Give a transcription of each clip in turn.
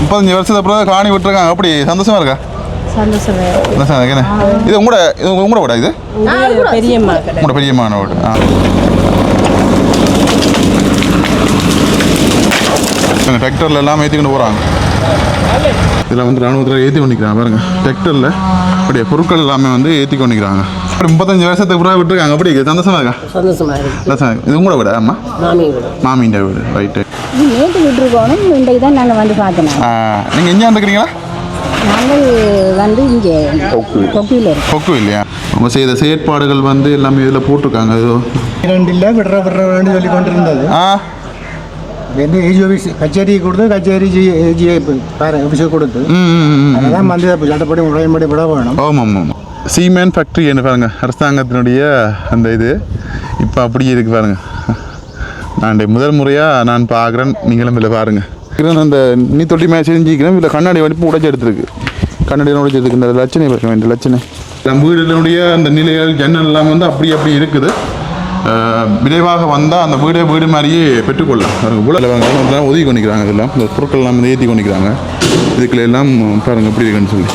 35 வருஷத்துக்கு அப்புறம் காணி விட்டுருக்காங்க. அப்படி சந்தோஷமா இருக்கா? இது உங்களோட வீடா? இது உங்களோட பெரியம்மான வீடு. டிராக்டரில் எல்லாம் ஏற்றிக்கிட்டு போகிறாங்க. இதில் வந்து ராணுவத்தில் ஏற்றி கொண்டிக்கிறாங்க பாருங்க. டிராக்டரில் அப்படியே பொருட்கள் எல்லாமே வந்து ஏற்றி கொண்டிக்கிறாங்க. 35 வருஷத்துக்கு பிறகு விட்டுருக்காங்க. அப்படி சந்தோஷமா இருக்கா? சந்தோஷமா இருக்கு. இது உங்களோட வீடா? அம்மா மாமியின் வீடு. ரைட்டு. நேற்று விட்டுருக்கோணும். இன்றைக்கு தான் நாங்கள் வந்து பார்க்கணும். நீங்கள் எங்கே இருக்கிறீங்களா? நாங்கள் வந்து இங்கே கொக்கு இல்லையா? அவங்க செய்த செயற்பாடுகள் வந்து எல்லாமே இதில் போட்டிருக்காங்க. ஏதோ 2 இல்லை விடுறேன்னு சொல்லி கொண்டு இருந்தது. வந்து கச்சேரி கொடுத்து கச்சேரி ஆஃபீஸர் கொடுத்து அதெல்லாம் வந்து சட்டப்படி முறைப்படி விட வேணும். ஆமாம் ஆமாம். சீமேன் ஃபேக்ட்ரி என்ன பாருங்க, அரசாங்கத்தினுடைய அந்த இது இப்போ அப்படியே இருக்குது பாருங்க. நான் முதல் முறையாக நான் பார்க்குறேன். நீங்களும் இதில் பாருங்கள். அந்த நீ தொட்டி மேலே செஞ்சுக்கிறேன். இதில் கண்ணாடி வடிப்பு உடைச்சி எடுத்துருக்கு. கண்ணாடியில் உடைச்சி எடுத்துருக்கு. இந்த லட்சணை பார்க்க வேண்டிய லட்சணை நம்ம வீடுகளுடைய அந்த நிலைகள் ஜன்னல் எல்லாம் வந்து அப்படி இருக்குது. விரைவாக வந்தால் அந்த வீடு மாதிரியே பெற்றுக்கொள்ளலாம். ஊழல் ஒதுக்கி கொண்டிக்கிறாங்க. இதெல்லாம் இந்த பொருட்கள் எல்லாம் வந்து ஏற்றி கொண்டிக்கிறாங்க. இதுக்குள்ள எல்லாம் பாருங்கள் எப்படி இருக்குன்னு சொல்லி.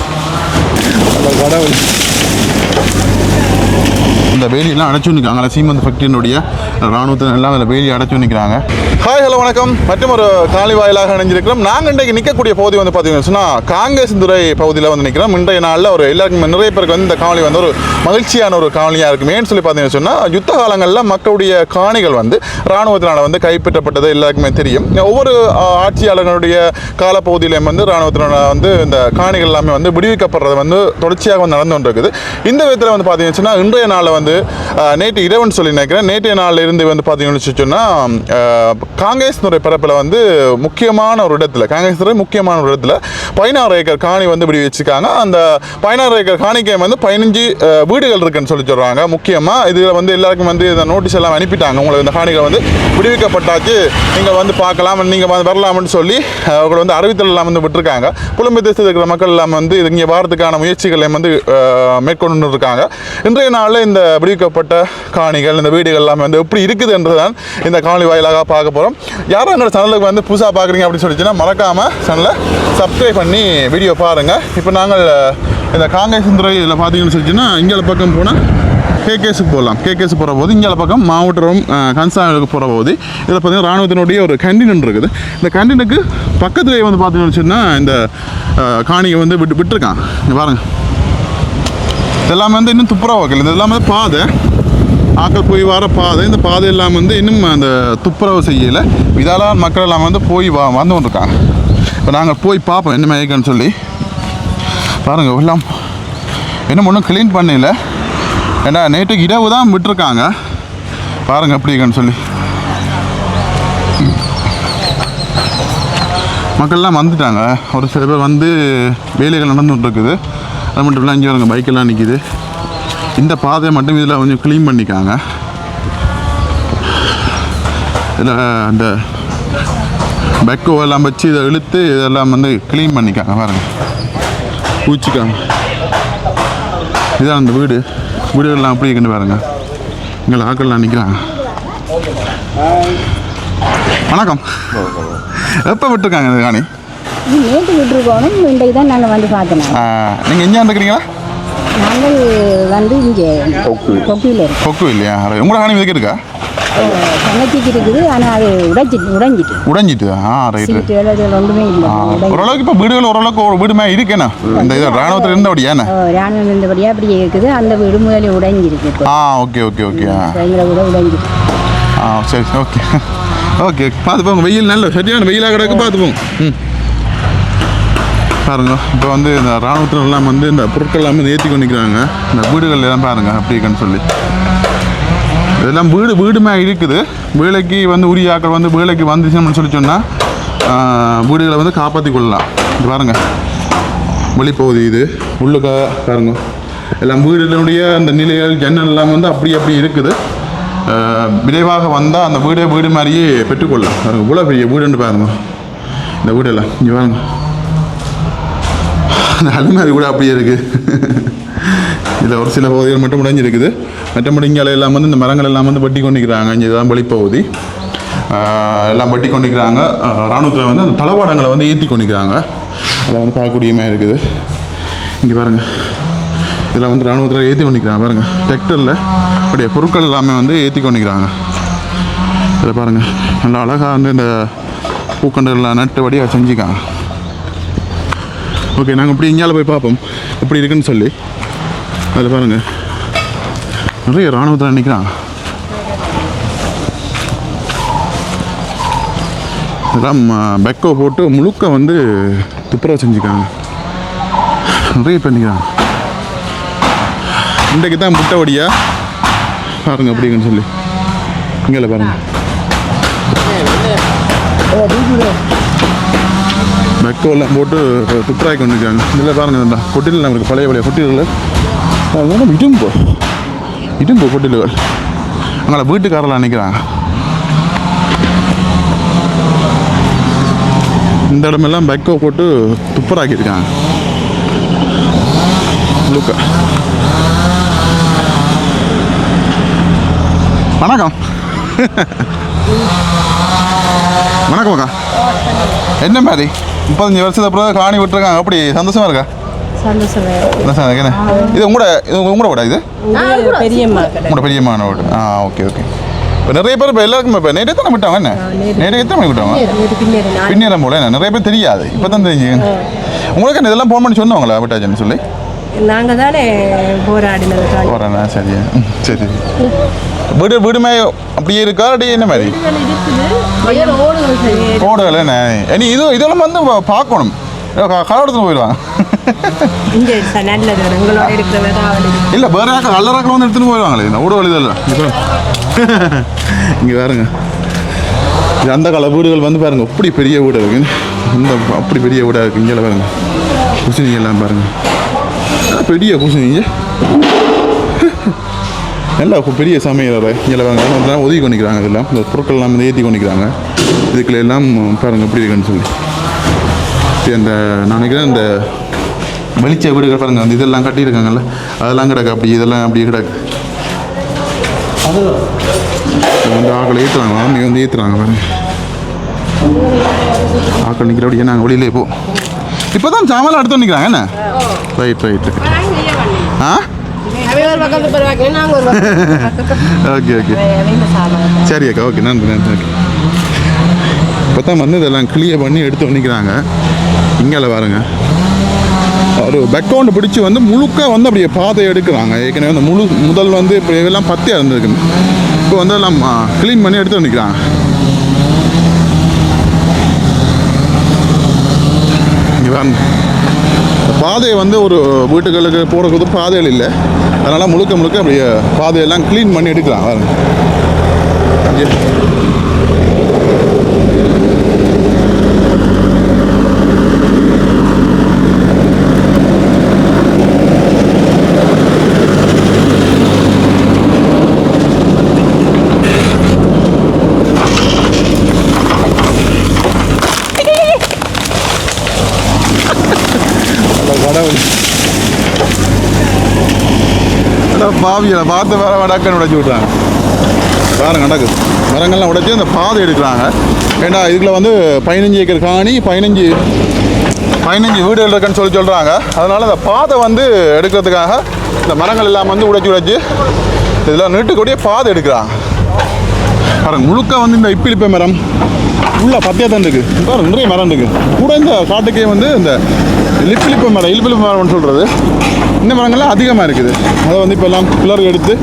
இந்த வேலியெல்லாம் அடைச்சு நிற்கிறாங்க. சீமந்த் ஃபேக்டரியினுடைய ராணுவத்தினர் எல்லாம் அதில் வேலி அடைச்சு நிற்கிறாங்க. ஹாய் ஹலோ வணக்கம். மற்றும் ஒரு காலி வாயிலாக இணைஞ்சிருக்கிறோம். நாங்கள் இன்றைக்கு நிற்கக்கூடிய பகுதி வந்து பார்த்தீங்கன்னு சொன்னால் காங்கிரஸ் துறை பகுதியில் வந்து நிற்கிறோம். இன்றைய நாளில் ஒரு எல்லாருக்கும் நிறைய பேருக்கு வந்து இந்த காணொலி வந்து ஒரு மகிழ்ச்சியான ஒரு காணொலியாக இருக்கும். ஏன்னு சொல்லி பார்த்தீங்கன்னு சொன்னால் யுத்த காலங்களில் மக்களுடைய காணிகள் வந்து இராணுவத்தினால் வந்து கைப்பற்றப்பட்டது எல்லாருக்குமே தெரியும். ஒவ்வொரு ஆட்சியாளர்களுடைய காலப்பகுதியிலையும் வந்து இராணுவத்தினால் வந்து இந்த காணிகள் எல்லாமே வந்து விடுவிக்கப்படுறது வந்து தொடர்ச்சியாக வந்து நடந்து கொண்டிருக்குது. இந்த விதத்தில் வந்து பார்த்தீங்கன்னு சொன்னால் இன்றைய நாளில் வந்து நேற்று இரவுன்னு சொல்லி நினைக்கிறேன். நேற்றைய நாளில் இருந்து வந்து பார்த்தீங்கன்னு சொன்னால் காங்கிரஸ் துறை பரப்பில் வந்து முக்கியமான ஒரு இடத்துல 16 ஏக்கர் காணி வந்து விடுவிச்சிருக்காங்க. அந்த 16 ஏக்கர் காணிக்கை வந்து 15 வீடுகள் இருக்குன்னு சொல்லி சொல்கிறாங்க. முக்கியமாக இதில் வந்து எல்லாருக்கும் வந்து இந்த நோட்டீஸ் எல்லாம் அனுப்பிட்டாங்க. உங்களுக்கு இந்த காணிகள் வந்து விடுவிக்கப்பட்டாச்சு, நீங்கள் வந்து பார்க்கலாம், நீங்கள் வரலாம்னு சொல்லி அவர்கள் வந்து அறிவித்தல் எல்லாம் வந்து விட்டுருக்காங்க. புலம்பெயர் தேசத்தில் இருக்கிற மக்கள் எல்லாம் வந்து இது இங்கே வாரத்துக்கான முயற்சிகளை வந்து மேற்கொண்டு இருக்காங்க. இன்றைய நாளில் இந்த விடுவிக்கப்பட்ட காணிகள் இந்த வீடுகள் எல்லாமே வந்து எப்படி இருக்குது என்றுதான் இந்த காணொலி வாயிலாக பார்க்க போகிறோம். யாரும் எங்களோட சேனலுக்கு வந்து புதுசாக பார்க்குறீங்க அப்படின்னு சொல்லிச்சுன்னா மறக்காமல் சேனலை சப்ஸ்கிரைப் பண்ணி வீடியோ பாருங்கள். இப்போ நாங்கள் இந்த காங்கிரஸ் துறை இதில் பார்த்தீங்கன்னு சொல்லிச்சுன்னா இங்கே பக்கம் போனால் கேகேஸுக்கு போகலாம். கேகேஸுக்கு போகிற போது இங்கே பக்கம் மாவட்டம் கன்சாலுக்கு போகிற போது இதில் பார்த்தீங்கன்னா ராணுவத்தினுடைய ஒரு கேண்டீன் இருக்குது. இந்த கேண்டீனுக்கு பக்கத்துலேயே வந்து பார்த்தீங்கன்னு சொன்னால் இந்த காணியை வந்து விட்டுருக்கான். இங்கே பாருங்கள். இதெல்லாம் வந்து இன்னும் துப்புரவு வைக்கல. இதெல்லாம் வந்து பாதை ஆக்கள் போய் வர பாதை. இந்த பாதை எல்லாம் வந்து இன்னும் அந்த துப்புரவு செய்யலை. இதால் மக்கள் எல்லாம் வந்து போய் வந்து கொண்டிருக்காங்க. இப்போ நாங்கள் போய் பார்ப்போம் என்ன மேய்க்குன்னு சொல்லி. பாருங்கள் எல்லாம் இன்னும் ஒன்றும் க்ளீன் பண்ணல. ஏன்னா நேற்றுக்கு இரவு தான் விட்டுருக்காங்க. பாருங்கள் எப்படி இருக்குன்னு சொல்லி. மக்கள்லாம் வந்துட்டாங்க. ஒரு சில பேர் வந்து வேலைகள் நடந்துகிட்டு இருக்குது. அது மட்டும் இல்லை இங்கே வருங்க பைக்கெல்லாம் நிற்கிது. இந்த பாதையை மட்டும் இதில் கொஞ்சம் க்ளீன் பண்ணிக்காங்க. இதில் அந்த பெக்கோ எல்லாம் வச்சு இதை இழுத்து இதெல்லாம் வந்து க்ளீன் பண்ணிக்காங்க. பாருங்கள் பூச்சிக்காங்க. இதான் அந்த வீடுகள்லாம் அப்படி இருக்குன்னு பாருங்கள். இங்கே ஆக்கள்லாம் நிற்கிறாங்க. வணக்கம். எப்போ விட்டுருக்காங்க இந்த காணி? நேற்று விட்டுருக்கோணும். இன்றைக்கு தான் நாங்கள் வந்து பார்க்கணும். நீங்கள் எங்கே இருக்கிறீங்களா? நாங்கள் வந்து இங்கே கொக்கு இல்லையா? உங்களோட காணி இதுக்கு இருக்கா? தங்கச்சிக்கு இருக்குது. ஆனால் அது உடைஞ்சிட்டு. ரைட்டு. ஒன்றுமே இல்லை. ஓரளவுக்கு இப்போ வீடுகள் ஓரளவுக்கு ஒரு வீடுமே இருக்குண்ணா. இந்த இது ராணுவத்தில் இருந்தபடியா? ராணுவம் இருந்தபடியா அப்படி இருக்குது. அந்த வீடு முதலே உடைஞ்சிருக்கு. ஓகே எங்களை கூட உடைஞ்சிருக்கு. சரி ஓகே பார்த்து போங்க. வெயில் நல்ல சரியான வெயிலாக கிடக்கு. பார்த்து போங்க. பாருங்க. இப்போ வந்து இந்த ராணுவத்தினர் எல்லாம் வந்து இந்த பொருட்கள் எல்லாமே ஏற்றி கொண்டிருக்கிறாங்க. இந்த வீடுகள் எல்லாம் பாருங்கள் அப்படி இருக்குன்னு சொல்லி. இதெல்லாம் வீடுமே இருக்குது. வேலைக்கு வந்து உரிய ஆக்கள் வந்து வேலைக்கு வந்துச்சுன்னு சொல்லி சொன்னால் வீடுகளை வந்து காப்பாற்றி கொள்ளலாம். இது பாருங்கள் வெளிப்பகுதி. இது உள்ளுக்க பாருங்க. எல்லாம் வீடுகளுடைய அந்த நிலைகள் ஜன்னல் எல்லாம் வந்து அப்படி இருக்குது. விரைவாக வந்தால் அந்த வீடு மாதிரியே பெற்றுக்கொள்ளலாம். பாருங்கள் இவ்வளோ பெரிய வீடுன்னு பாருங்க. இந்த வீடெல்லாம் இங்கே பாருங்க. அந்த அலுமாரி கூட அப்படியே இருக்குது. இதில் ஒரு சில பகுதிகள் மட்டும் உடைஞ்சிருக்குது. மற்றபடி இங்கே எல்லாம் வந்து இந்த மரங்கள் எல்லாம் வந்து வெட்டி கொண்டிருக்கிறாங்க. இங்கே தான் வெளிப்பகுதி. எல்லாம் வெட்டி கொண்டிருக்கிறாங்க. இராணுவத்தில் வந்து அந்த தளவாடங்களை வந்து ஏற்றி கொண்டிருக்கிறாங்க. அதை வந்து பார்க்கக்கூடியமாக இருக்குது. இங்கே பாருங்கள், இதில் வந்து இராணுவத்தில் ஏற்றி கொண்டிருக்கிறாங்க பாருங்கள். டிராக்டரில் அப்படியே பொருட்கள் எல்லாமே வந்து ஏற்றி கொண்டிருக்கிறாங்க. இதில் பாருங்கள், நல்லா அழகாக வந்து இந்த பூக்கண்டுலாம் நட்டுபடியாக செஞ்சுக்காங்க. ஓகே, நாங்கள் இப்படி இங்கேயால் போய் பார்ப்போம் எப்படி இருக்குன்னு சொல்லி. அதில் பாருங்கள், நிறைய இராணுவத்தில் நிற்கிறாங்க. இதெல்லாம் பெக்கோ போட்டு முழுக்க வந்து துப்புரவு செஞ்சுக்காங்க. நிறைய பண்ணிக்கிறாங்க. இன்றைக்கு தான் முட்டை வடியா பாருங்க அப்படிங்கன்னு சொல்லி. இங்கே பாருங்க, பெக்கோலாம் போட்டு துப்புராக்கி கொண்டிருக்காங்க. இதில் பாருங்க, கொட்டில் நம்மளுக்கு பழைய கொட்டில்கள் இடும்போ கொட்டில்கள் அங்கே வீட்டுக்காரெல்லாம் நிற்கிறாங்க. இந்த இடமெல்லாம் பெக்கோ போட்டு துப்புராக்கியிருக்காங்க. லுக்க வணக்கம். வணக்கம் அக்கா. என்ன மாதிரி 35 வருஷத்துக்கு அப்புறம் காணி விட்டுருக்காங்க, அப்படி சந்தோஷமா இருக்கா? இது உங்களோட வீடா? இது உங்களோட பெரியம்மான வீடு. Okay okay. இப்போ நிறைய பேர் இப்போ எல்லாருக்கும் இப்போ நேரே தானே விட்டாங்க. என்ன நேரே எத்தனை மணி விட்டாங்க? பின்னேரம் போல என்ன நிறைய பேர் தெரியாது, இப்போ தான் தெரிஞ்சு. உங்களுக்கு என்ன இதெல்லாம் ஃபோன் பண்ணி சொன்னவங்களா விட்டாச்சுன்னு சொல்லி? நாங்கள் தானே போராடினா. சரியா, சரி. வீடுமே அப்படியே இருக்கா அப்படி என்ன மாதிரி ஓடுகள் என்ன? இனி இதெல்லாம் வந்து பார்க்கணும். கலவரத்தில் போயிடுவாங்க. இல்லை வேற கல்லறாக்கள் வந்து எடுத்துன்னு போயிடுவாங்களே இந்த ஊடு வழிதெல்லாம். இப்போ இங்கே பாருங்க, இது அந்த கால வீடுகள் வந்து பாருங்க, அப்படி பெரிய வீடு இருக்கு. இந்த அப்படி பெரிய வீடாக இருக்குது. இங்கே பாருங்க, குசினிங்க எல்லாம் பாருங்க, பெரிய குசினிங்க, நல்லா பெரிய சமையல். இங்கே பாருங்க, ஒதுக்கி கொண்டிக்கிறாங்க. இதெல்லாம் இந்த பொருட்கள் எல்லாம் வந்து ஏற்றி கொண்டிக்கிறாங்க. இதுக்குள்ள எல்லாம் பாருங்க எப்படி இருக்குன்னு சொல்லி. அந்த நான் நினைக்கிறேன் இந்த வெளிச்ச வீடுகள் பாருங்க, அந்த இதெல்லாம் கட்டியிருக்காங்கல்ல, அதெல்லாம் கிடக்கு. அப்படி இதெல்லாம் அப்படியே கிடக்கு. வந்து ஆக்களை ஏற்றுறாங்க, ஆமி வந்து ஏற்றுறாங்க பாருங்க. ஆக்கள் நிற்கிறபடியே நாங்கள் வெளியிலே போ. இப்போ தான் சாமான் எடுத்து நிற்கிறாங்க. என்ன ரைட். ஓகே சரி அக்கா, ஓகே நன்றி. ஓகே, இப்போ தான் வந்து இதெல்லாம் கிளியர் பண்ணி எடுத்து நிற்கிறாங்க. இங்கே பாருங்க, ஒரு பேக்ரவுண்டு பிடிச்சி வந்து முழுக்க வந்து அப்படியே பாதை எடுக்கிறாங்க. ஏற்கனவே வந்து முதல் வந்து இப்போ இதெல்லாம் பத்தியாக இருந்திருக்கு. இப்போ வந்து எல்லாம் க்ளீன் பண்ணி எடுத்து நிற்கிறாங்க. இங்கே பாருங்க, பாதையை வந்து ஒரு வீட்டுகளுக்கு போகிறதுக்கு பாதைகள் இல்லை, அதனால் முழுக்க அப்படியே பாதையெல்லாம் க்ளீன் பண்ணி எடுக்கிறாங்க. பாருங்க, பாவியில் பார்த்து வேற வடக்கன்னு உடைச்சி விட்றாங்க. வேறு நடக்குது, மரங்கள்லாம் உடைச்சி அந்த பாதை எடுக்கிறாங்க. ஏன்னா இதுக்குள்ள வந்து 15 ஏக்கர் காணி, 15 வீடுகள் இருக்குன்னு சொல்கிறாங்க. அதனால் அந்த பாதை வந்து எடுக்கிறதுக்காக இந்த மரங்கள் எல்லாம் வந்து உடைச்சி இதெல்லாம் நீட்டுக்கூடிய பாதை எடுக்கிறாங்க. பாருங்க, முழுக்க வந்து இந்த இப்பிலிப்பை மரம் ஃபுல்லாக பத்தியாக தான் இருக்குது. பாருங்க, நிறைய மரம் இருக்குது. கூட இந்த காட்டுக்கே வந்து இந்த இலிப்பிலிப்பை மரம்னு சொல்கிறது, இந்த மரங்கள்லாம் அதிகமாக இருக்குது. அதை வந்து இப்போ எல்லாம் பில்லர் எடுத்து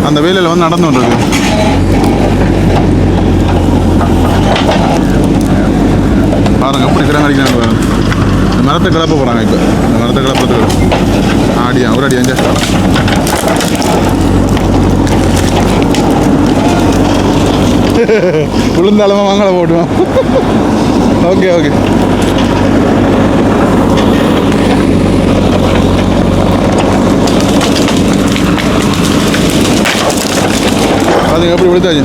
அந்த வேலையில் வந்து நடந்து வந்துருக்கு. பாருங்க எப்படி கிடங்க அடிக்கிறாங்க. இந்த மரத்தை கிளப்ப போகிறாங்க. இப்போ இந்த மரத்தை கிளப்புறதுக்கு ஆடியா ஒரு அடி அஞ்சா விழுந்தாலும் வாங்கலை போட்டுவான். ஓகே அது எப்படி விழுத்தாச்சு.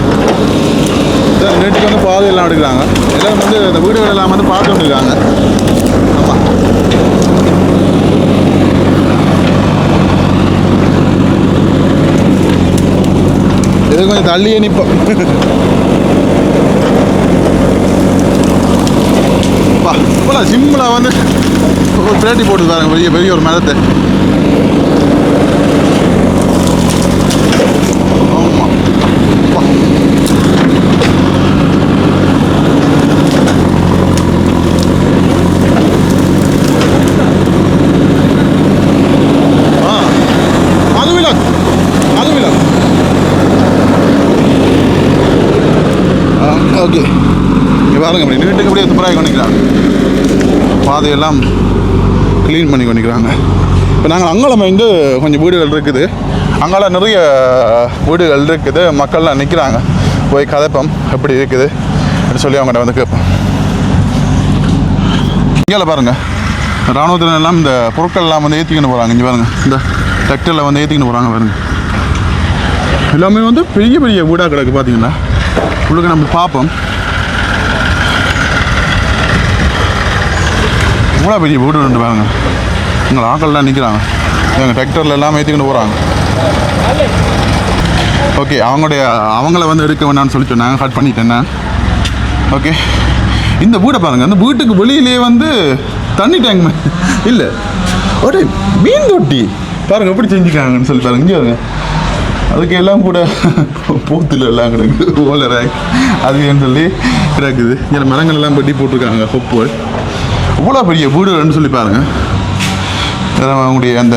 நேற்றுக்கு வந்து பாதையெல்லாம் எடுக்கிறாங்க. எல்லோரும் வந்து இந்த வீடுகள் எல்லாம் வந்து பார்த்து வந்துருக்காங்க. ஆமாம், இது கொஞ்சம் தள்ளியே நிற்போம். எவ்வளோ சிம்பிளாக வந்து ஒரு பிளேட்டி போட்டு பாருங்க பெரிய பெரிய ஒரு மரத்தை. ஆமாம் ஓகே இங்கே பாருங்க அப்படி நீட்டுக்கு அப்படியே துப்புராக பண்ணிக்கிறாங்க, பாதையெல்லாம் க்ளீன் பண்ணி பண்ணிக்கிறாங்க. இப்போ நாங்கள் அங்காளம் வந்து கொஞ்சம் வீடுகள் இருக்குது, அங்கால நிறைய வீடுகள் இருக்குது, மக்கள்லாம் நிற்கிறாங்க. போய் கதைப்போம் எப்படி இருக்குது அப்படின்னு சொல்லி அவங்கள்ட்ட வந்து கேட்போம். இங்கே பாருங்கள் இராணுவத்தினர் எல்லாம் இந்த பொருட்கள் எல்லாம் வந்து ஏற்றிக்கின்னு போகிறாங்க. இங்கே பாருங்கள் இந்த டிராக்டரில் வந்து ஏற்றிக்கின்னு போகிறாங்க பாருங்கள். எல்லாமே வந்து பெரிய பெரிய வீடாக கிடக்கு. பார்த்தீங்கன்னா உள்ளுக்கு நம்ம பார்ப்போம், இவ்வளோ பெரிய வீடு ரெண்டு பாருங்க. எங்களை ஆக்கள்லாம் நிற்கிறாங்க, எங்கள் டிராக்டரில் எல்லாம் ஏற்றிக்கிட்டு போகிறாங்க. ஓகே அவங்கள வந்து எடுக்க வேணான்னு சொல்லி சொன்னாங்க, கட் பண்ணிட்டேன்னா. ஓகே இந்த வீடை பாருங்கள், அந்த வீட்டுக்கு வெளியிலேயே வந்து தண்ணி டேங்க் இல்லை, ஒரு மீன் தொட்டி பாருங்கள் எப்படி செஞ்சுக்காங்கன்னு சொல்லி பாருங்க. இங்கே பாருங்க அதுக்கு எல்லாம் கூட பூத்தில் எல்லாம் கிடக்குது, ஓலை ரேக் அதுன்னு சொல்லி கிடக்குது. இங்கே மரங்கள் எல்லாம் வெட்டி போட்டிருக்காங்க. கொப்பு இவ்வளோ பெரிய வீடுன்னு சொல்லி பாருங்கள். அவங்களுடைய அந்த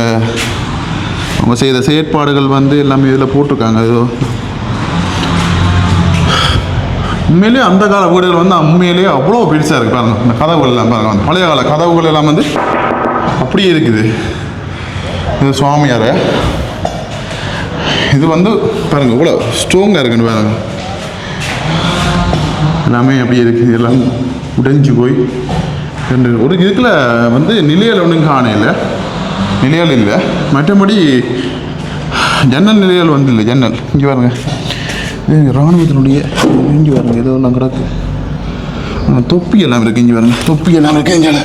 அவங்க செய்த செயற்பாடுகள் வந்து எல்லாமே இதில் போட்டிருக்காங்க. ஏதோ உண்மையிலேயே அந்த கால வீடுகள் வந்து உண்மையிலேயே அவ்வளோ பெருசாக இருக்குது பாருங்கள். இந்த கதவுகள் எல்லாம் பாருங்கள், அந்த பழைய கால கதவுகள் எல்லாம் வந்து அப்படியே இருக்குது. இது சுவாமியார், இது வந்து பாருங்கள் இவ்வளோ ஸ்ட்ராங்காக இருக்குன்னு பாருங்கள். எல்லாமே அப்படியே இருக்குது, எல்லாம் உடைஞ்சு போய் ரெண்டு ஒரு இதுக்குள்ள வந்து நிலையில் ஒன்றும் காணையில் நிலையால் இல்லை, மற்றபடி ஜன்னல் நிலையால் வந்து இல்லை. ஜன்னல் இங்கே பாருங்கள், இது இராணுவத்தினுடைய இங்கே பாருங்கள் ஏதோ ஒன்று கிடக்கு. தொப்பி எல்லாம் இருக்குது, இங்கே பாருங்கள் தொப்பி எல்லாம் இருக்குது.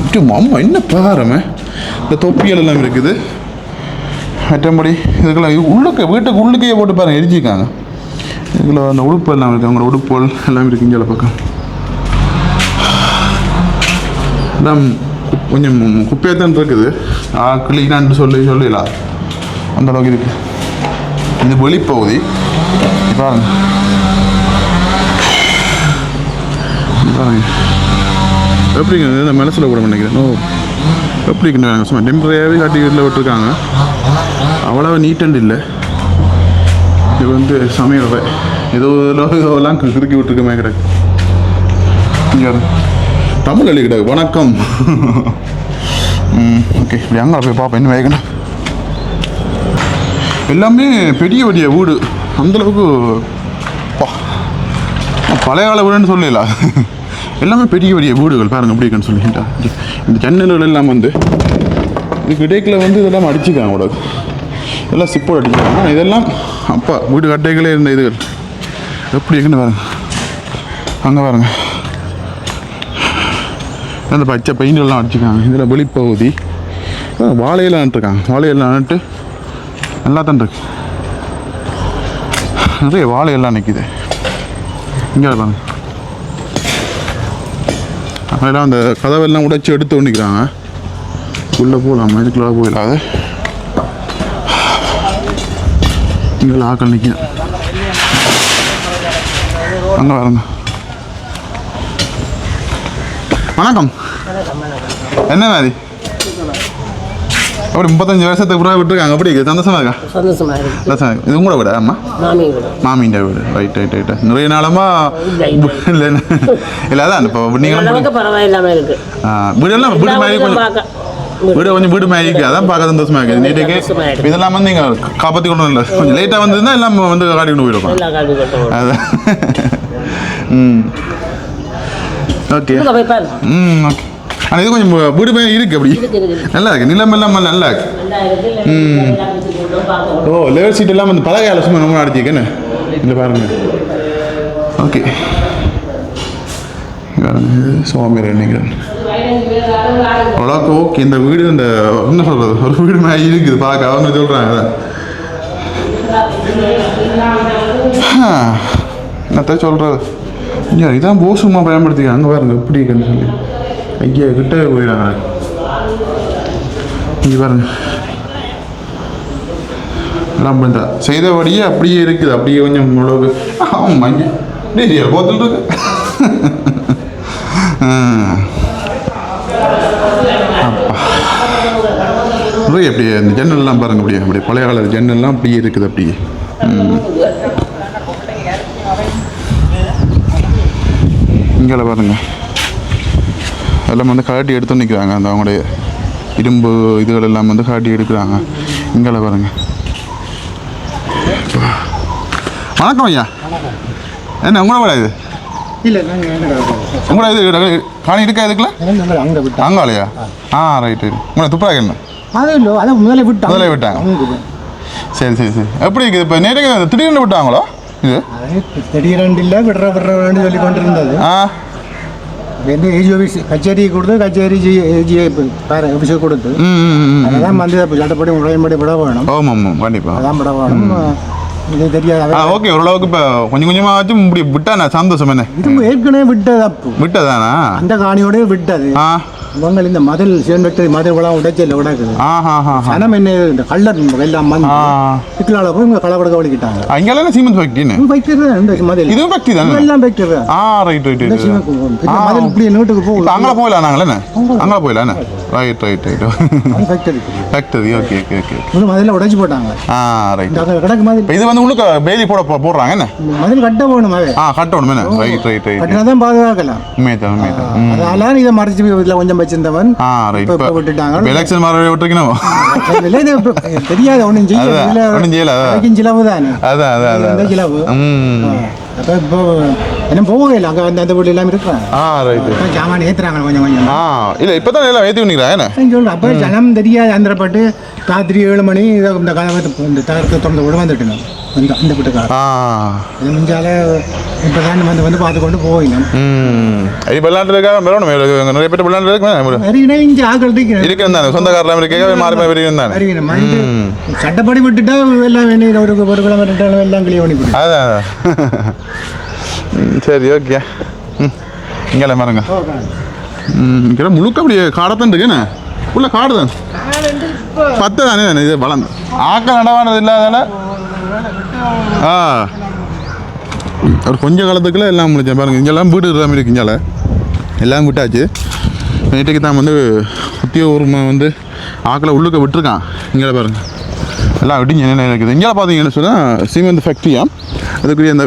இங்கே அம்மா என்ன பாருமே, இந்த தொப்பியல் எல்லாம் இருக்குது. மற்றபடி இதுக்கெல்லாம் வீட்டுக்கு உள்ளுக்கையே போட்டு பாருங்கள் எரிஞ்சிருக்காங்க. இதுக்குள்ள அந்த உடுப்பு எல்லாம் இருக்குது, அவங்களோட உடுப்புகள் எல்லாம் இருக்குது. இங்கே பக்கம் எல்லாம் கொஞ்சம் குப்பையாக தான் இருக்குது, க்ளீனான்னு சொல்லலாம் அந்த அளவுக்கு இருக்குது. இது வெளிப்பகுதி பாருங்க பாருங்க எப்படிங்க இந்த மெலசில் கூட நினைக்கிறேன். எப்படி இருக்குன்னு சும்மா டெம்பரரியாகவே காட்டி வீட்டில் விட்டுருக்காங்க, அவ்வளோ நீட்டண்ட் இல்லை. இது வந்து சமையல் இதெல்லாம் கிறுக்கி விட்டுருக்கமே கிடக்கு. இங்கே தமிழ் எழுதி கிடக்கு வணக்கம். ஓகே இப்படி அங்கே போய் பார்ப்பேன் என்ன வேகணும். எல்லாமே பெரிய பெரிய வீடு, அந்தளவுக்கு பழைய கால வீடுன்னு சொல்லலாம். எல்லாமே பெரிய பெரிய வீடுகள் பாருங்கள் எப்படி இருக்குன்னு சொல்லிட்டா. இந்த ஜன்னல்கள் எல்லாம் வந்து இதுக்கு இடைக்கில் வந்து இதெல்லாம் அடிச்சுக்காங்க கூடாது, இதெல்லாம் சிப்போடு அடிச்சுக்காங்க. இதெல்லாம் அப்பா வீடு கட்டைகளே இருந்த இதுகள் எப்படி இருக்குன்னு பாருங்கள். அங்கே பாருங்கள் அந்த பச்சை பெயிண்டெல்லாம் அடிச்சுக்காங்க. இதில் வெளிப்பகுதி வாழையெல்லாம் நட்டுருக்காங்க, வாழையெல்லாம் நட்டு நல்லா தான் இருக்கு, நிறைய வாழையெல்லாம் நிற்கிது. இங்கே பாருங்க அதெல்லாம் அந்த கதவெல்லாம் உடைச்சி எடுத்து ஒன்றிக்கிறாங்க. உள்ளே போகலாமா, இதுக்குள்ளே போயிடாது. இங்கே ஆக்கள் நிற்கிறேன். அங்கே பாருங்க. வணக்கம், என்ன மாதிரி அப்படி 35 வருஷத்துக்கு கூட விட்டுருக்காங்க. அப்படி இருக்குது, சந்தோஷமா இருக்கா? சந்தோஷமா இருக்கு. இது கூட விட அம்மா மாமியின் வீடு. Right right right. நிறைய நாளமா இல்லை இல்லை அதான் இப்போ நீங்களும் பரவாயில்லாம இருக்கு. வீடெல்லாம் வீடு மாதிரி கொஞ்சம் வீடு மாதிரி இருக்குது, அதான் பார்க்க சந்தோஷமா இருக்குது. நேற்றுக்கு இதெல்லாம் வந்து நீங்கள் காப்பாற்றி கொண்டு இல்லை, கொஞ்சம் லேட்டாக வந்ததுன்னா எல்லாம் வந்து காட்டி கொண்டு போயிடுவோம். அதான் ஓகே ஓகே. ஆனால் இது கொஞ்சம் வீடு மாதிரி இருக்குது, அப்படி நல்லா இருக்குது, நிலம் எல்லாம் நல்லா இருக்கு. ஓ லெவல் சீட் எல்லாம் வந்து பழகையால சும்மா ரொம்ப அடிச்சிக்கன்னு இல்லை பாருங்க. ஓகே சுவாமி நினைக்கிறேன் அவ்வளோக்கு. ஓகே இந்த வீடு இந்த என்ன சொல்கிறது ஒரு வீடு மாதிரி இருக்குது பார்க்க, அவங்க சொல்கிறாங்க. என்னத்த சொல்கிறது ஐயா இதான் போசுமா பயன்படுத்திக்க அங்கே பாருங்க எப்படி இருக்குன்னு சொல்லி ஐயா கிட்ட போயிடாங்க இங்கே பாருங்க எல்லாம் பண்ணுறா செய்தபடியே அப்படியே இருக்குது அப்படியே கொஞ்சம் உழவு ஆமாம் இங்கே டேய் போத்தல் இருக்கு அப்பா அப்படியே இந்த ஜன்னல்லாம் பாருங்க அப்படியே பழைய கால ஜன்னல்லாம் அப்படியே இருக்குது அப்படியே இங்கே பாருங்க எல்லாம் வந்து காட்டி எடுத்து நிற்கிறாங்க அந்த அவங்களுடைய இரும்பு இதுகள் எல்லாம் வந்து காட்டி எடுக்கிறாங்க இங்கே பாருங்க வணக்கம் ஐயா என்ன உங்களோட விட இது இல்லை உங்களோட இது காணி இருக்கா இதுக்குள்ள அங்கே விட்டு அங்காலையா ரைட் உங்களை துப்புராக என்ன அது இல்லை அதான் முதல்ல விட்டாங்க சரி சரி சரி எப்படி இருக்குது இப்போ நேரே திடீர்னு விட்டாங்களோ இது திடீரெண்டு இல்லை விடுறேன்னு சொல்லி கொண்டிருந்தது என்ன ஏஜி ஆஃபீஸ் கச்சேரி கொடுத்து கச்சேரி ஏஜிஐ ஆஃபீஸுக்கு கொடுத்து அதான் வந்து சட்டப்படி முறைப்படி விட வேணும் ஆமாம் கண்டிப்பாக அதான் விட வேணும் இது தெரியாது ஓகே ஓரளவுக்கு இப்போ கொஞ்சம் கொஞ்சமாச்சும் இப்படி விட்டானே சந்தோஷம் என்ன இது ஏற்கனவே விட்டது அப்போ விட்டதானா அந்த காணியோடய விட்டது இவங்க இந்த மதில் சேர்ந்து மதில் விழா உடைச்சல விடாக்குது சனம் என்ன இந்த கல்லர் எல்லாம் வந்து சிக்கலால போய் இவங்க களை கொடுக்க வலிக்கிட்டாங்க அங்கெல்லாம் சீமெண்ட் ஃபேக்டரின்னு வைக்கிறது இந்த மதில் இதுவும் ஃபேக்டரி தானே எல்லாம் வைக்கிறது ரைட் மதில் இப்படி நீட்டுக்கு போகும் அங்கே போயிடலாம் நாங்களே அங்கே போயிடலாம் right factory okay okay okay இது மதில உடைச்சு போட்டாங்க ரைட் கிடக்கு மாதிரி இது வந்து உங்களுக்கு வேலி போடுறாங்க என்ன மதில் கட்ட போகணும் கட்டணும் என்ன ரைட் கட்டினாதான் பாதுகாக்கலாம் உண்மைதான் அதனால இதை மறைச்சு இதில் கொஞ்சம் வச்சிருந்தவன் விட்டுட்டாங்க எலெக்ஷன் மாற விட்டுருக்கணும் தெரியாது ஒன்றும் செய்யல சிலவு தானே அதான் சிலவு அப்போ இப்போ என்ன போகவே இல்லை அங்கே வந்து அந்த வீடு எல்லாம் இருக்கிறாங்க ஜாமான் ஏற்றுறாங்க கொஞ்சம் கொஞ்சம் இல்லை இப்போ தான் எல்லாம் ஏற்றி பண்ணிக்கிறாங்க சொல்கிறேன் அப்போ ஜனம் தெரியாது அந்தரப்பட்டு ராத்திரி 7 மணி இதை இந்த கதவை இந்த தகரத்தை திறந்து விட வந்துட்டுங்க அந்த வீட்டுக்கார இது முடிஞ்சால இப்போ தான் வந்து பார்த்து கொண்டு போயிடும் விளையாட்டுக்காக நிறைய பேர் விளையாண்டு இங்கே ஆக்கள் இருக்கிறேன் சொந்தக்காரெல்லாம் இருக்க மாறி சட்டப்படி விட்டுட்டா எல்லாம் வேணும் ஒரு கிலோமீட்டர் எல்லாம் கிளியர் பண்ணி போடும் அதான் சரி ஓகே இங்கே பாருங்க இங்கே முழுக்க அப்படியே காடத்தான் இருக்குண்ணே உள்ள காடு தான் 10 தானே இது வளர்ந்து ஆக்க நடவானது இல்லாதால ஒரு கொஞ்ச காலத்துக்குள்ள எல்லாம் முடிச்சேன் பாருங்க இங்கெல்லாம் வீடு இல்லாமல் இருக்கு இங்கே எல்லாம் விட்டாச்சு நேற்றுக்கு தான் வந்து உத்தியோகமா வந்து ஆக்களை உள்ளுக்க விட்டுருக்கான் இங்கே பாருங்க எல்லாம் விட்டு என்ன இருக்குது இங்கே பார்த்தீங்கன்னு சொன்னால் சீமெண்ட் ஃபேக்ட்ரியா அதுக்குரிய அந்த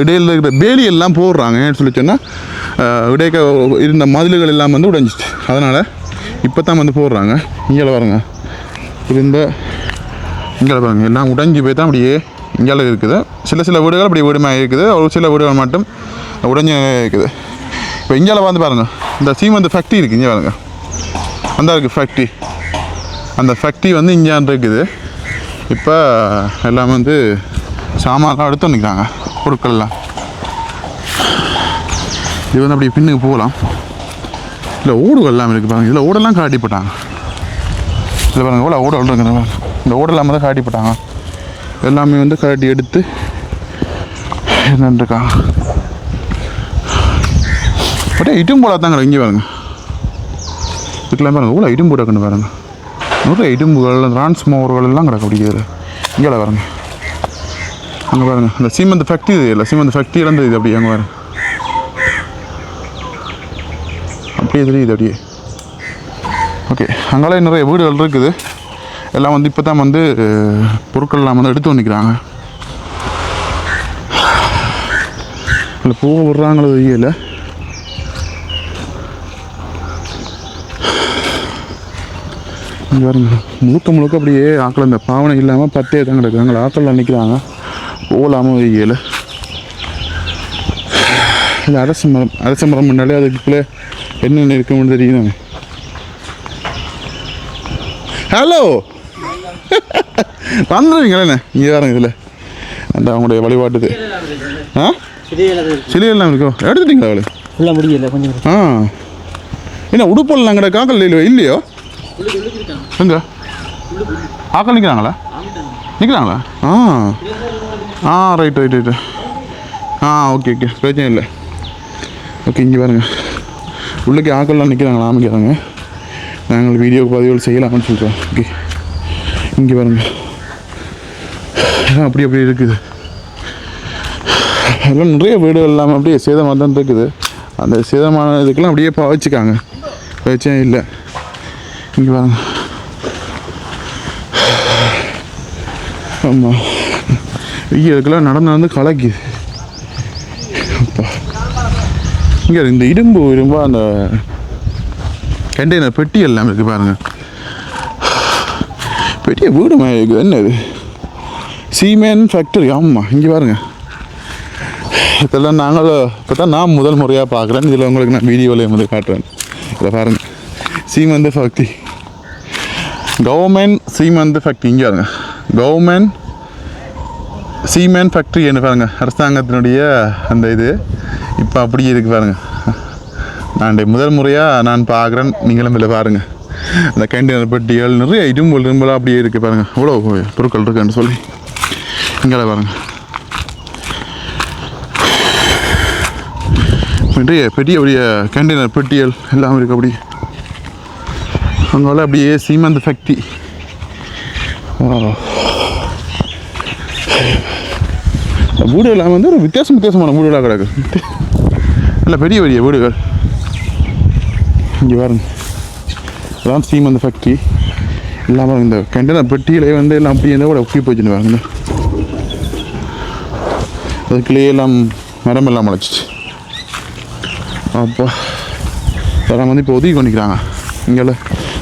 இடையில் இருக்கிற வேலி எல்லாம் போடுறாங்க ஏன்னு சொல்லி சொன்னால் இடைக்க இருந்த மதில்கள் எல்லாம் வந்து உடைஞ்சிச்சு அதனால் இப்போ தான் வந்து போடுறாங்க இங்கே பாருங்க இருந்த இங்கே பாருங்க எல்லாம் உடைஞ்சி போய் தான் அப்படியே இங்கே இருக்குது சில வீடுகள் அப்படி வீடுமாக இருக்குது ஒரு சில வீடுகள் மட்டும் உடைஞ்சி இருக்குது இப்போ இங்கே வந்து பாருங்கள் இந்த சீமெண்ட் ஃபேக்ட்ரி இருக்குது இங்கே பாருங்க அந்த இருக்குது ஃபேக்ட்ரி அந்த ஃபேக்ட்ரி வந்து இங்கே இருக்குது இப்போ எல்லாம் வந்து சாமான்லாம் எடுத்து வந்துக்கிறாங்க பொருட்கள்லாம் இது வந்து அப்படியே பின்னுக்கு போகலாம் இல்லை ஓடுகள் எல்லாம் இருக்குது பாருங்க இதில் ஓடெல்லாம் காட்டிப்பட்டாங்க இதில் பாருங்க எவ்வளோ ஓடல் இருக்குங்க இந்த ஓடெல்லாம் தான் காட்டிப்பட்டாங்க எல்லாமே வந்து காட்டி எடுத்து என்னன்றிருக்காங்க அப்படியே இட்டும் போல தாங்க இங்கே பாருங்க இதுக்கெல்லாம் பாருங்க எவ்வளோ இட்டும் போட்டாக்குன்னு பாருங்க நிறைய இடும்புகள் டிரான்ஸ்மோவர்கள் எல்லாம் கிடக்கு அப்படிங்கிறது இங்கே பாருங்க அங்கே பாருங்க அந்த சீமெண்ட் ஃபேக்ட்ரி இது இல்லை சீமெண்ட் ஃபேக்ட்ரி இழந்தது இது அப்படியே அங்கே பாருங்க அப்படியே தெரியுது அப்படியே ஓகே அங்கெல்லாம் நிறைய வீடுகள் இருக்குது எல்லாம் வந்து இப்போ தான் வந்து பொருட்கள்லாம் வந்து எடுத்து வந்துக்கிறாங்க இல்லை போக விடுறாங்களோ தெரியல இங்கே பாருங்க முழுக்க அப்படியே ஆக்கள் இந்த பாவனை இல்லாமல் பத்தே தான் கிடக்குறாங்க ஆக்கள் நிற்கிறாங்க போகலாமல் வெயில இது அரச மரம் முன்னாலே அதுக்குள்ளே என்னென்ன இருக்குன்னு தெரியுதாங்க ஹலோ வந்துடுவீங்களே இங்கே பாருங்க இதில் அந்த அவங்களுடைய வழிபாட்டுது சிலையெல்லாம் இருக்கோ எடுத்துட்டீங்களா அவளை ஃபுல்லாக முடியல கொஞ்சம் என்ன உடுப்பெல்லாம் கிடக்கு ஆக்கள் இல்லையோ எங்க ஆக்கள் நிற்கிறாங்களா நிற்கிறாங்களா ரைட் ஓகே பிரச்சனை இல்லை ஓகே, இங்கே பாருங்க, உள்ளுக்கு ஆக்கள்லாம் நிற்கிறாங்களா, அமைக்கிறாங்க. நாங்கள் வீடியோ பதிவுகள் செய்யலாம்னு சொல்கிறோம். ஓகே, இங்கே பாருங்க, அப்படி அப்படி இருக்குது. அதெல்லாம் நிறைய வீடுகள் இல்லாமல் அப்படியே சேதமாக தான் இருக்குது. அந்த சேதமான இதுக்கெல்லாம் அப்படியே வச்சுக்காங்க, பிரச்சனை இல்லை. இங்கே பாருங்க, ஆமாம், வெயிலுக்கெல்லாம் நடந்து கலக்குது. அப்பா, இங்கே இந்த இரும்பா அந்த கண்டெய்னர் பெட்டி எல்லாம் இருக்குது பாருங்கள். பெரிய வீடு மாதிரி இருக்குது. என்னது, சீமெண்ட் ஃபேக்டரி. ஆமாம், இங்கே பாருங்கள், இதெல்லாம் நாங்கள் இப்போ தான் நான் முதல் முறையாக பார்க்குறேன். இதில் உங்களுக்கு நான் வீடியோவில் முதல் காட்டுறேன். இதில் பாருங்கள், cement factory, government cement factory. இங்கே பாருங்க, கவர்மெண்ட் சீமெண்ட் ஃபேக்ட்ரி என்ன பாருங்கள், அரசாங்கத்தினுடைய அந்த இது இப்போ அப்படியே இருக்குது பாருங்கள். நான் முதல் முறையாக நான் பார்க்குறேன். நீங்களும் இதில் பாருங்கள், அந்த கண்டெய்னர் பெட்டிகள் நிறைய இரும்பெல்லாம் அப்படியே இருக்குது பாருங்கள். இவ்வளோ பொருட்கள் இருக்குன்னு சொல்லி இங்கே பாருங்கள், நிறைய பெரிய பெரிய கண்டெய்னர் பெட்டிகள் எல்லாம் இருக்குது. அப்படி அங்கே அப்படியே சீமெண்ட் ஃபேக்ட்ரி. வீடு எல்லாம் வந்து ஒரு வித்தியாசமான வீடுகளாக கிடக்கு. நல்ல பெரிய பெரிய வீடுகள். இங்கே பாருங்க, அதான் சீமெண்ட் ஃபேக்ட்ரி. இல்லாமல் இந்த கண்டெய்னர் பெட்டியிலே வந்து எல்லாம் அப்படி இருந்தால் கூட ஒப்பி போச்சுன்னு பாருங்க. அதுக்குள்ளேயே எல்லாம் மரம் எல்லாம் முளைச்சிச்சு. அப்போ அதெல்லாம் வந்து இப்போ ஒதுக்கி கொண்டிக்கிறாங்க. இங்கே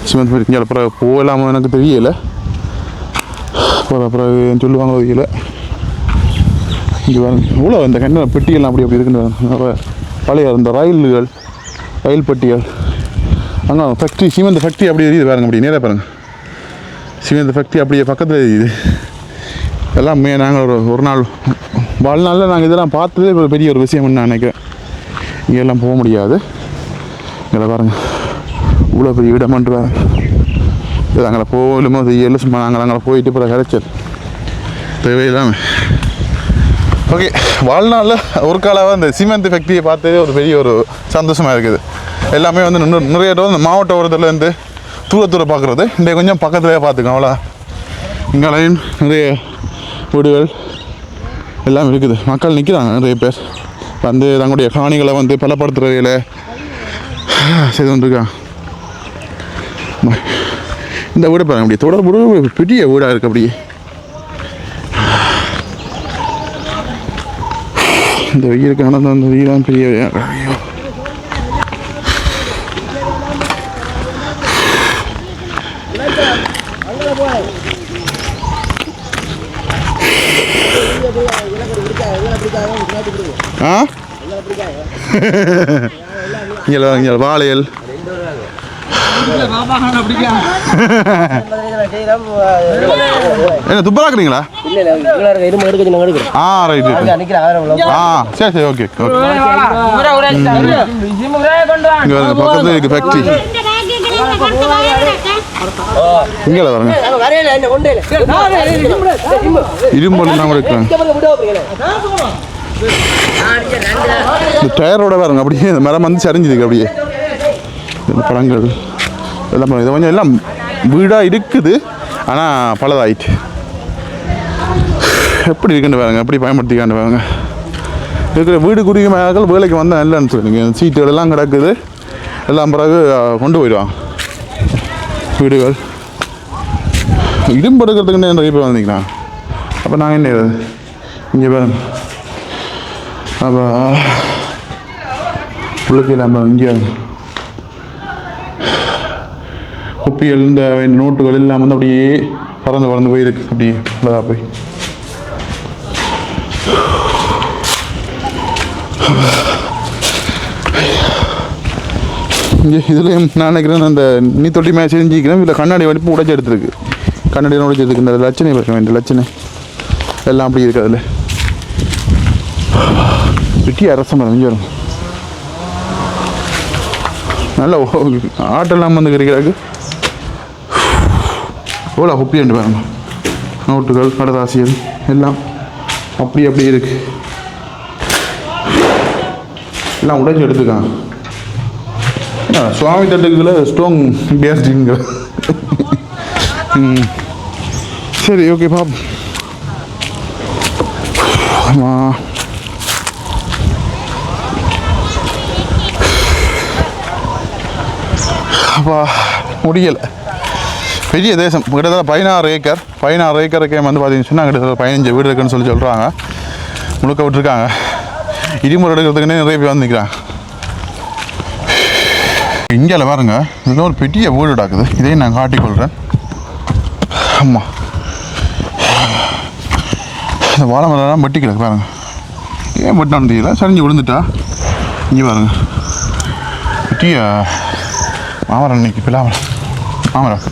சிமெண்ட் ஃபேக்ட்ரி இங்கே அப்புறம் போகலாமல் எனக்கு தெரியலை. அப்புறம் சொல்லுவாங்க ஒதுக்கல. இங்கே பாருங்க, இவ்வளோ இந்த கண்டெய்னர் பெட்டியெல்லாம் அப்படி இருக்குன்னு பழைய இந்த ரயில் பெட்டிகள். அங்கே ஃபேக்ட்ரி, சிமெண்ட் ஃபேக்ட்ரி அப்படி எரியுது பாருங்க. அப்படி நேராக பாருங்கள், சிமெண்ட் ஃபேக்ட்ரி அப்படியே பக்கத்தில் எரியுது. எல்லாம் நாங்கள் ஒரு நாள் வாழ்நாளில் நாங்கள் இதெல்லாம் பார்த்ததே ஒரு பெரிய ஒரு விஷயம்னு நான் நினைக்கிறேன். இங்கெல்லாம் போக முடியாது. இங்கே பாருங்கள், இவ்வளோ பெரிய இடமன்றாங்க. இது அங்கே போகலுமோ செய்யல, சும்மா நாங்கள் அங்கே போயிட்டு அப்புறம் கிடைச்சது தேவையில்லாமல். ஓகே, வாழ்நாளில் ஒரு காலாக இந்த சிமெண்ட் ஃபேக்ட்ரியை பார்த்ததே ஒரு பெரிய ஒரு சந்தோஷமாக இருக்குது. எல்லாமே வந்து நிறைய இடம் இந்த மாவட்ட ஓரத்துலேருந்து தூர பார்க்குறது. இன்றைய கொஞ்சம் பக்கத்துலேயே பார்த்துக்கோங்க. அவ்வளோ இங்கேயும் நிறைய வீடுகள் எல்லாம் இருக்குது. மக்கள் நிற்கிறாங்க, நிறைய பேர் வந்து தங்களுடைய காணிகளை வந்து பலப்படுத்துறவையில் செய்து வந்துருக்காங்க. இந்த வீடு பாருங்க, அப்படியே தொடர்பு பெரிய வீடாக இருக்குது. அப்படியே இந்த வெயிலுக்கான அந்த வீடாக பெரிய ஐயோ. இங்கே வாழையல் என்ன துப்பராக்குறீங்களா? ரைட்டு. சரி சரி, ஓகே ஓகே. இங்கே பக்கத்தில் இருக்கு ஃபேக்ட்ரி. இங்கே பாருங்க, இரும்பெல்லாம் இருக்கிறாங்க. இந்த டயரோட பாருங்க, அப்படியே இந்த மரம் வந்து சரிஞ்சுதுக்கு. அப்படியே இந்த பழங்கள் எல்லாம் இது கொஞ்சம் எல்லாம் வீடாக இருக்குது, ஆனால் பலதாயிட்டு. எப்படி இருக்குன்னு பாருங்க, எப்படி பயன்படுத்திக்கான்னு பாருங்க. இருக்கிற வீடு குடிமையாக்கள் வேலைக்கு வந்தால் இல்லைன்னு சொல்லுங்க. சீட்டுகள் எல்லாம் கிடக்குது, எல்லாம் பிறகு கொண்டு போயிடுவாங்க. வீடுகள் இரும்பு எடுக்கிறதுக்குன்னு நிறைய பேர் வந்தீங்களா? அப்போ நாங்கள் என்ன இங்கே பாருங்க. அப்போ பிள்ளைக்கு நம்ம இங்கே குப்பிகள் இந்த நோட்டுகள் எல்லாம் வந்து அப்படியே பறந்து போயிருக்கு. அப்படியே உள்ளதாக போய் இங்கே இதில் நான் நினைக்கிறேன், அந்த நீ தொட்டி மேலே செஞ்சுக்கிறேன். இதில் கண்ணாடி வடிப்பு உடைச்சி எடுத்துருக்கு. கண்ணாடி உடைச்சி எடுத்துருக்கு. இந்த லட்சணை பார்க்க வேண்டிய லட்சணை எல்லாம் அப்படி இருக்குது. அதில் வெட்டி அரச மரம் இங்கே வரும். நல்ல ஆட்டெல்லாம் வந்து கிடைக்கிறாக்கு. எவ்வளோ குப்பியாண்டு பாருங்க. நோட்டுகள், கடதாசியல் எல்லாம் அப்படி இருக்கு. எல்லாம் உடைச்சி எடுத்துக்காங்க. சுவாமி தட்டுக்குள்ள ஸ்ட்ராங் பேஸ்டிங்க. சரி ஓகே பாப். அப்பா முடியலை. பெரிய தேசம், கிட்டத்தட்ட 16 ஏக்கர். 16 ஏக்கருக்கே வந்து பார்த்தீங்கன்னு சொன்னால் கிட்டத்தட்ட 15 வீடு இருக்குன்னு சொல்கிறாங்க. முழுக்க விட்டுருக்காங்க. இருமுறை எடுக்கிறதுக்குன்னே நிறைய பேர் வந்து நிற்கிறாங்க. இந்தியாவில் பாருங்க, இதில் ஒரு பெரிய வீடு கிடக்குது. இதையும் நான் காட்டிக்கொள்கிறேன். ஆமாம், இந்த வாழை மரம்லாம் வெட்டி கிடக்கு பாருங்க. ஏன் வெட்டான்னு தெரியல, சரிஞ்சு விழுந்துட்டா. இங்கே பாருங்க, பெரிய மாமரம். இன்னைக்கு பிள்ளாமரம் மாமரம்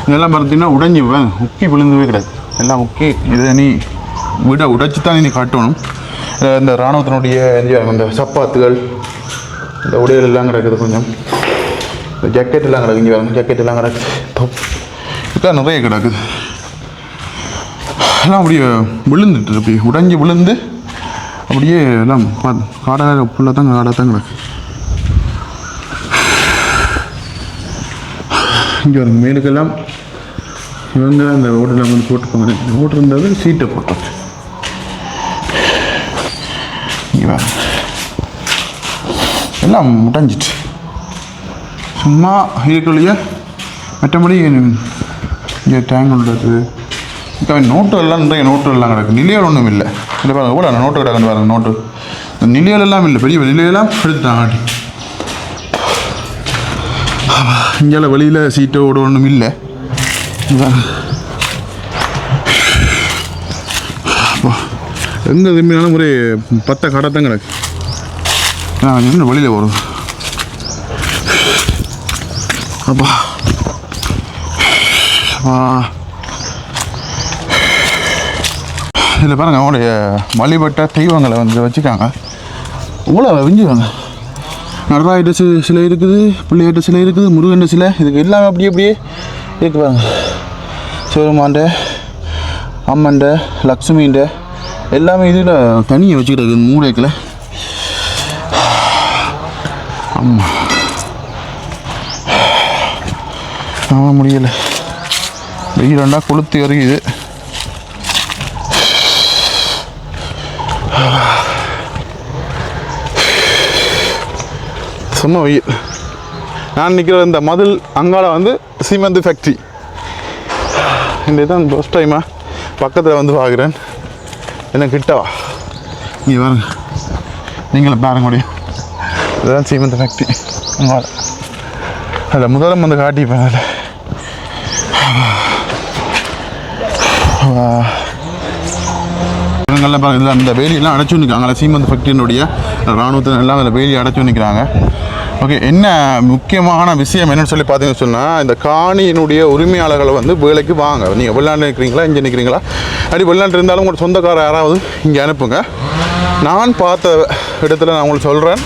இதெல்லாம் பார்த்தீங்கன்னா உடைஞ்சி முக்கி விழுந்துவே கிடக்கு. எல்லாம் முக்கி இதை நீ விட உடைச்சி தான் நீ காட்டணும். இந்த இராணுவத்தினுடைய இந்த சப்பாத்துகள், இந்த உடைகள் எல்லாம் கிடக்குது. கொஞ்சம் இந்த ஜக்கெட் எல்லாம் கிடக்கு. இங்கே பாருங்க, ஜக்கெட் எல்லாம் கிடக்குது. இதுதான் நிறைய கிடக்குது. எல்லாம் அப்படியே விழுந்துட்டு அப்படி உடைஞ்சி விழுந்து அப்படியே எல்லாம் காடாக ஃபுல்லாக தான் காடாக தான் கிடக்கு. இங்கே வருங்க, மேலுக்கெல்லாம் இவங்க அந்த ரோட்டில் வந்து போட்டுப்பாங்க. ரோடு இருந்தது சீட்டை போட்டாச்சு. இங்கே எல்லாம் முடைஞ்சிட்டு சும்மா இருக்கலையே. மற்றபடி இங்கே டேங்க் உள்ளது. இப்போ நோட்டு எல்லாம் நிறைய நோட்டு எல்லாம் கிடக்கு. நிலையல் ஒன்றும் இல்லை. இல்லை பாருங்க, எவ்வளோ நோட்டு கிடக்குன்னு பாருங்க. நோட்டு நிலையல் எல்லாம் இல்லை, பெரிய நிலையெல்லாம் எடுத்துட்டாங்க. இங்கே வெளியில் சீட்டோட ஒன்றும் இல்லை. எங்கே திரும்பினாலும் ஒரு 10 கடை தான் கிடக்கு. என்ன வெளியில் வரும் அப்பா. இதில் பாருங்கள், அவங்களுடைய வழிபட்ட தெய்வங்களை வந்து வச்சுக்காங்க. இவ்வளோ விஞ்சுவாங்க. நடராஜ சிலை இருக்குது, பிள்ளையாட்ட சிலை இருக்குது, முருகன் சிலை, இதுக்கு எல்லாமே அப்படியே அப்படியே இருக்கு பாருங்க. சிவருமாண்ட, அம்மன்ட, லக்ஷ்மிண்ட எல்லாமே இதில் தனியாக வச்சுக்கிட்டு மூளைக்கில். ஆமாம், ஆமாம் முடியலை. வெயில் ரெண்டா கொளுத்து வருகுது. சும்மா வெயில். நான் நிற்கிற இந்த மதில் அங்கால வந்து சிமெண்ட் ஃபேக்ட்ரி. இந்த தான் ஃபஸ்ட் டைமாக பக்கத்தில் வந்து பார்க்குறேன். என்ன கிட்டவா நீ பாருங்க, நீங்களும் பாருங்க முடியும். இதுதான் சிமெண்ட் ஃபேக்ட்ரி அங்கால. அதில் முதலம் வந்து காட்டிப்பேன். அதில் இவங்கெல்லாம் பாருங்க, இதில் அந்த வேலியெல்லாம் அடைச்சி நிற்கிறாங்க. சீமெண்ட் ஃபேக்ட்ரியினுடைய இராணுவத்தின் எல்லாம் அதில் வேலி அடைச்சி நிற்கிறாங்க. ஓகே, என்ன முக்கியமான விஷயம் என்னென்னு சொல்லி பார்த்தீங்கன்னு சொன்னால், இந்த காணியினுடைய உரிமையாளர்களை வந்து வேலைக்கு வாங்க. நீங்கள் வெளிநாட்டில் இருக்கிறீங்களா, இங்கே நிற்கிறீங்களா, அப்படி வெளிநாட்டில் இருந்தாலும் உங்களோட சொந்தக்காரர் யாராவது இங்கே அனுப்புங்க. நான் பார்த்த இடத்துல நான் உங்களுக்கு சொல்கிறேன்.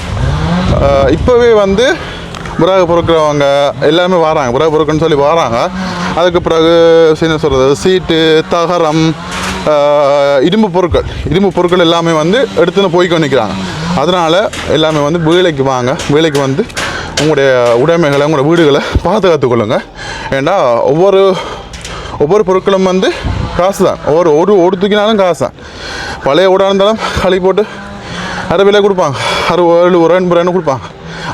இப்போவே வந்து விறகு பொறுக்கிறவங்க எல்லாமே வராங்க. விறகு பொறுக்குன்னு சொல்லி வராங்க. அதுக்கு பிறகு என்ன சொல்கிறது, சீட்டு, தகரம், இரும்பு பொருட்கள் எல்லாமே வந்து எடுத்துன்னு போய்க்க நிற்கிறாங்க. அதனால் எல்லாமே வந்து வேலைக்கு வாங்க. வேலைக்கு வந்து உங்களுடைய உடைமைகளை, உங்களோட வீடுகளை பாதுகாத்து கொள்ளுங்க. ஏன்னா ஒவ்வொரு பொருட்களும் வந்து காசு தான். ஒரு தூக்கினாலும் காசு தான். பழைய ஊடாக இருந்தாலும் களி போட்டு அரை விலை கொடுப்பாங்க, 60 ரூபான்னு கொடுப்பாங்க.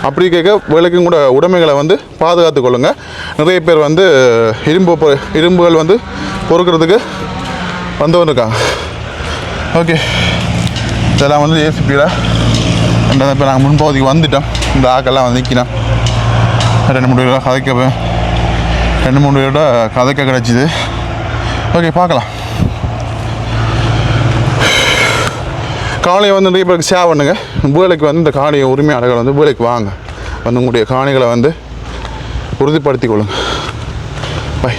அப்படி கேட்க வேலைக்கும் கூட உடைமைகளை வந்து பாதுகாத்து கொள்ளுங்க. நிறைய பேர் வந்து இரும்புகள் வந்து பொறுக்கிறதுக்கு வந்தவன் இருக்காங்க. ஓகே, இதெல்லாம் வந்து ஏசிபியில் இப்போ நாங்கள் முன்பகுதிக்கு வந்துட்டோம். இந்த ஆக்கெல்லாம் வந்து நிற்கினோம். 2-3 பேரோட கதைக்க கிடச்சிது. ஓகே, பார்க்கலாம். காணியை வந்து நிறைய பேருக்கு ஷேர் பண்ணுங்க. வேலைக்கு வந்து இந்த காணியை உரிமையாளர்கள் வந்து வேலைக்கு வாங்க. வந்து உங்களுடைய காணிகளை வந்து உறுதிப்படுத்திக் கொள்ளுங்க. பை.